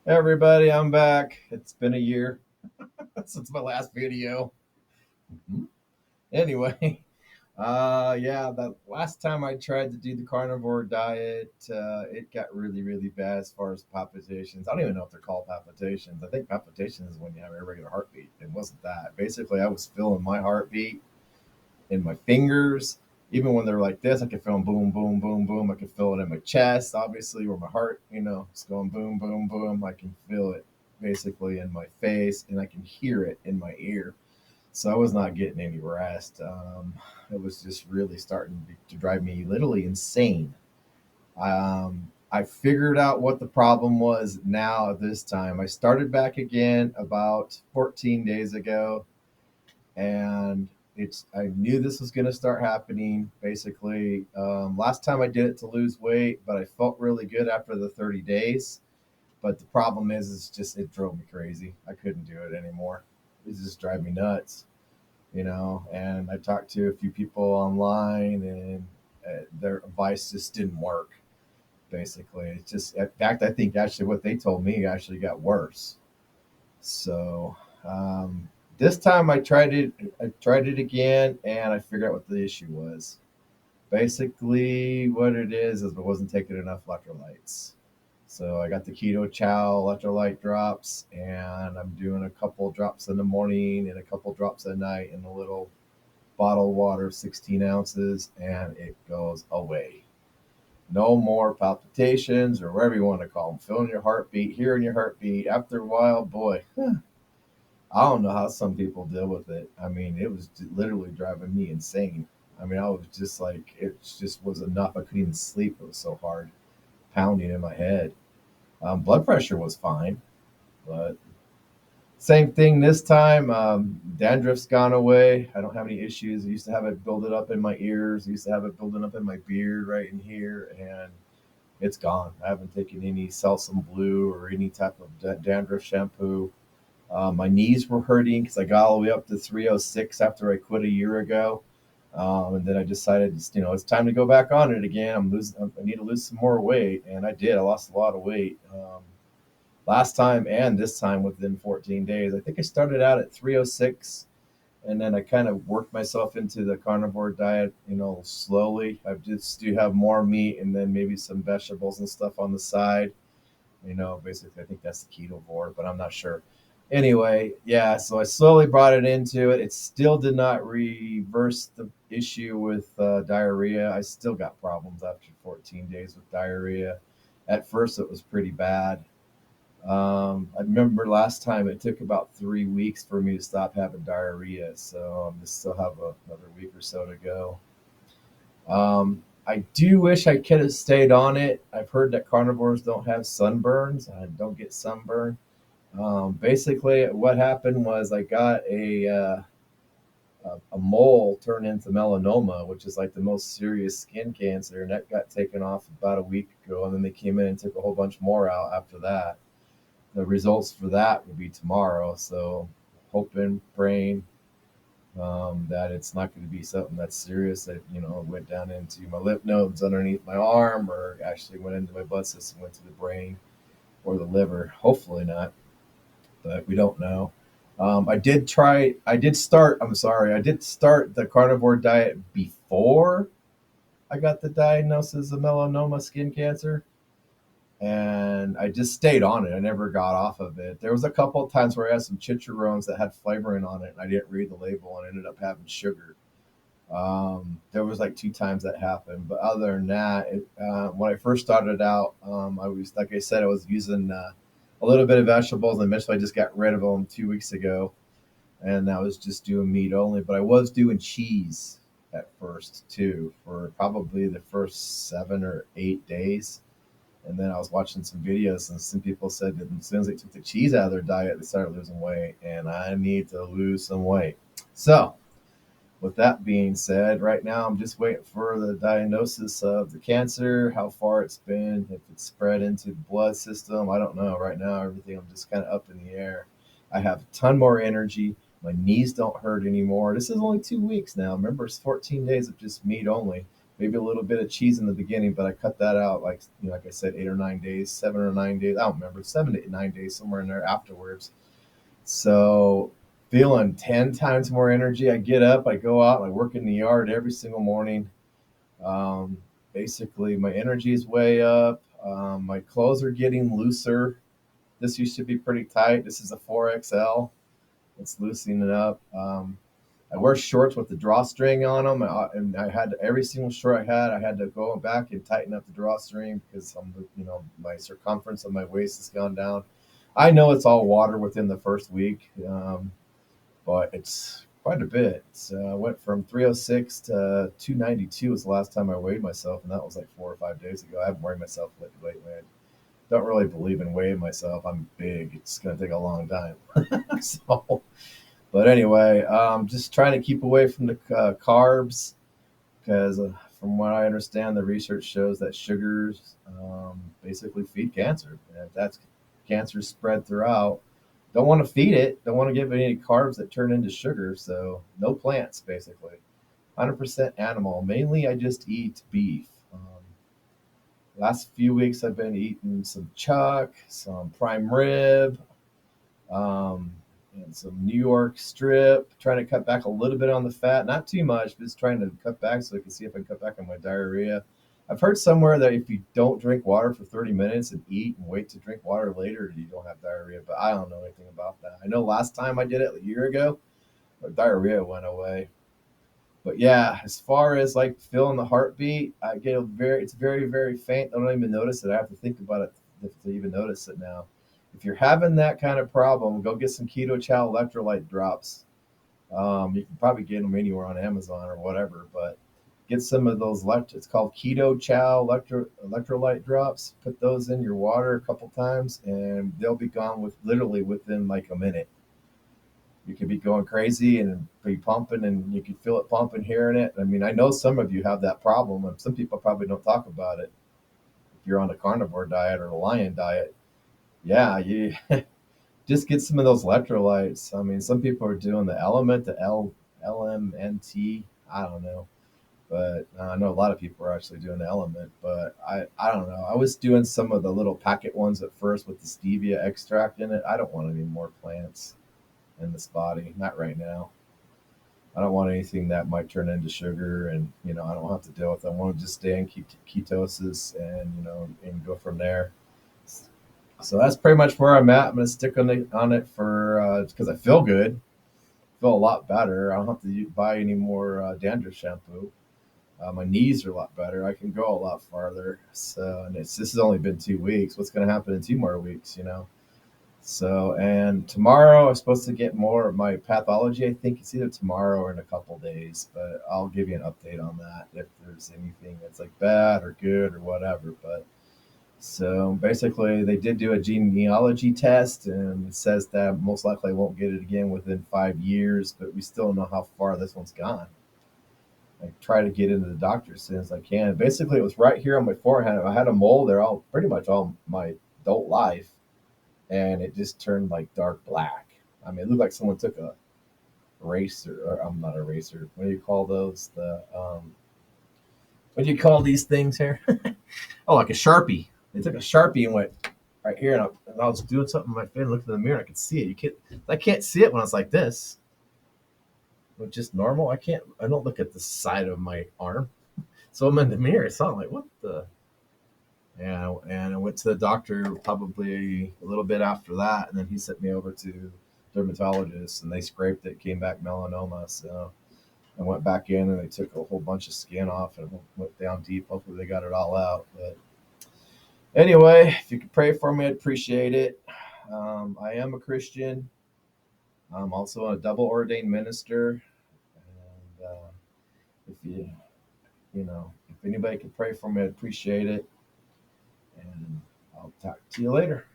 Hey everybody, I'm back. It's been a year since my last video. Anyway, yeah, the last time I tried to do the carnivore diet, it got really, really bad as far as palpitations. I don't even know if they're called palpitations. I think palpitations is when you have a irregular heartbeat. It wasn't that. Basically, I was feeling my heartbeat in my fingers. Even when they're like this, I could feel them boom, boom, boom, boom. I could feel it in my chest, obviously, where my heart, it's going boom, boom, boom. I can feel it basically in my face, and I can hear it in my ear. So I was not getting any rest. It was just really starting to drive me literally insane. I figured out what the problem was now at this time. I started back again about 14 days ago, and I knew this was going to start happening. Basically, last time I did it to lose weight, but I felt really good after the 30 days. But the problem is just it drove me crazy. I couldn't do it anymore. It just drive me nuts, And I talked to a few people online, and their advice just didn't work. Basically, it's just, in fact, I think actually what they told me actually got worse. So this time I tried it. I tried it again, and I figured out what the issue was. Basically, what it is I wasn't taking enough electrolytes. So I got the keto chow electrolyte drops, and I'm doing a couple drops in the morning and a couple drops at night in a little bottle of water, 16 ounces, and it goes away. No more palpitations or whatever you want to call them. Feeling your heartbeat, hearing your heartbeat. After a while, boy, I don't know how some people deal with it. I mean, it was literally driving me insane. I mean, I was just like, it just was enough. I couldn't even sleep. It was so hard, pounding in my head. Blood pressure was fine, but same thing this time. Dandruff's gone away. I don't have any issues. I used to have it building up in my ears. I used to have it building up in my beard right in here, and it's gone. I haven't taken any Selsum Blue or any type of dandruff shampoo. My knees were hurting because I got all the way up to 306 after I quit a year ago. And then I decided, it's time to go back on it again. I need to lose some more weight, and I did. I lost a lot of weight last time and this time within 14 days. I think I started out at 306, and then I kind of worked myself into the carnivore diet, slowly. I just do have more meat and then maybe some vegetables and stuff on the side. Basically, I think that's the ketovore, but I'm not sure. Anyway, yeah, so I slowly brought it into it. It still did not reverse the issue with diarrhea. I still got problems after 14 days with diarrhea. At first, it was pretty bad. I remember last time it took about 3 weeks for me to stop having diarrhea, so I still have another week or so to go. I do wish I could have stayed on it. I've heard that carnivores don't have sunburns. I don't get sunburn. Basically, what happened was I got a mole turned into melanoma, which is like the most serious skin cancer, and that got taken off about a week ago. And then they came in and took a whole bunch more out after that. The results for that will be tomorrow. So, hoping, praying that it's not going to be something that's serious that went down into my lymph nodes underneath my arm, or actually went into my blood system, went to the brain or the liver. Hopefully not, but we don't know. I did start, I'm sorry, I did start the carnivore diet before I got the diagnosis of melanoma skin cancer, and I just stayed on it. I never got off of it. There was a couple of times where I had some chicharrones that had flavoring on it, and I didn't read the label and ended up having sugar. There was like two times that happened, but other than that, when I first started out, I was, like I said, I was using a little bit of vegetables, and eventually I just got rid of them 2 weeks ago, and I was just doing meat only. But I was doing cheese at first too for probably the first 7 or 8 days, and then I was watching some videos, and some people said that as soon as they took the cheese out of their diet, they started losing weight, and I need to lose some weight. So with that being said, right now I'm just waiting for the diagnosis of the cancer, how far it's been, if it's spread into the blood system. I don't know. Right now, everything, I'm just kind of up in the air. I have a ton more energy. My knees don't hurt anymore. This is only 2 weeks now. Remember, it's 14 days of just meat only. maybe a little bit of cheese in the beginning, but I cut that out like like I said, 8 or 9 days, 7 or 9 days. I don't remember, 7 to 9 days, somewhere in there afterwards. So feeling 10 times more energy. I get up, I go out, and I work in the yard every single morning. Um, Basically, my energy is way up. My clothes are getting looser. This used to be pretty tight. This is a 4XL. It's loosening it up. I wear shorts with the drawstring on them, and I had every single short I had to go back and tighten up the drawstring because my circumference of my waist has gone down. I know it's all water within the first week, but it's quite a bit. So I went from 306 to 292 was the last time I weighed myself, and that was like 4 or 5 days ago. I haven't weighed myself lately. I don't really believe in weighing myself. I'm big. It's going to take a long time. So, but anyway, just trying to keep away from the carbs because, from what I understand, the research shows that sugars basically feed cancer. And if that's cancer spread throughout, don't want to feed it. Don't want to give it any carbs that turn into sugar. So no plants, basically. 100% animal. Mainly, I just eat beef. Last few weeks, I've been eating some chuck, some prime rib, um, and some New York strip. Trying to cut back a little bit on the fat, not too much, but just trying to cut back so I can see if I can cut back on my diarrhea. I've heard somewhere that if you don't drink water for 30 minutes and eat and wait to drink water later, you don't have diarrhea. But I don't know anything about that. I know last time I did it a year ago, my diarrhea went away. But yeah, as far as like feeling the heartbeat, I get it's very, very faint. I don't even notice it. I have to think about it to even notice it now. If you're having that kind of problem, go get some Keto Chow electrolyte drops. You can probably get them anywhere on Amazon or whatever, but get some of those. It's called Keto Chow electrolyte drops. Put those in your water a couple times, and they'll be gone with literally within like a minute. You could be going crazy and be pumping, and you could feel it pumping, hearing it. I mean, I know some of you have that problem, and some people probably don't talk about it. If you're on a carnivore diet or a lion diet, yeah, you just get some of those electrolytes. I mean, some people are doing the element, the LMNT. I don't know, but I know a lot of people are actually doing the element. But I don't know. I was doing some of the little packet ones at first with the stevia extract in it. I don't want any more plants in this body, not right now. I don't want anything that might turn into sugar, and I don't have to deal with it. I want to just stay in ketosis, and and go from there. So that's pretty much where I'm at. I'm gonna stick on it for because I feel good, feel a lot better. I don't have to buy any more dandruff shampoo. My knees are a lot better. I can go a lot farther. So, and this has only been 2 weeks. What's going to happen in 2 more weeks? So, and tomorrow I'm supposed to get more of my pathology. I think it's either tomorrow or in a couple days, but I'll give you an update on that if there's anything that's like bad or good or whatever. But so basically, they did do a genealogy test, and it says that most likely I won't get it again within 5 years, but we still don't know how far this one's gone. I try to get into the doctor as soon as I can. Basically, it was right here on my forehead. I had a mole there all pretty much all my adult life, and it just turned like dark black. I mean, it looked like someone took a eraser, or I'm not a eraser. What do you call those? What do you call these things here? Oh, like a Sharpie. They took a Sharpie and went right here, and I was doing something with my face, looked in the mirror, and I could see it. I can't see it when it's like this. But just normal, I can't. I don't look at the side of my arm. So I'm in the mirror, so I'm like, what the? Yeah, and I went to the doctor probably a little bit after that, and then he sent me over to dermatologist, and they scraped it, came back melanoma. So I went back in, and they took a whole bunch of skin off and went down deep. Hopefully, they got it all out. But anyway, if you could pray for me, I'd appreciate it. I am a Christian. I'm also a double ordained minister, and if if anybody could pray for me, I'd appreciate it. And I'll talk to you later.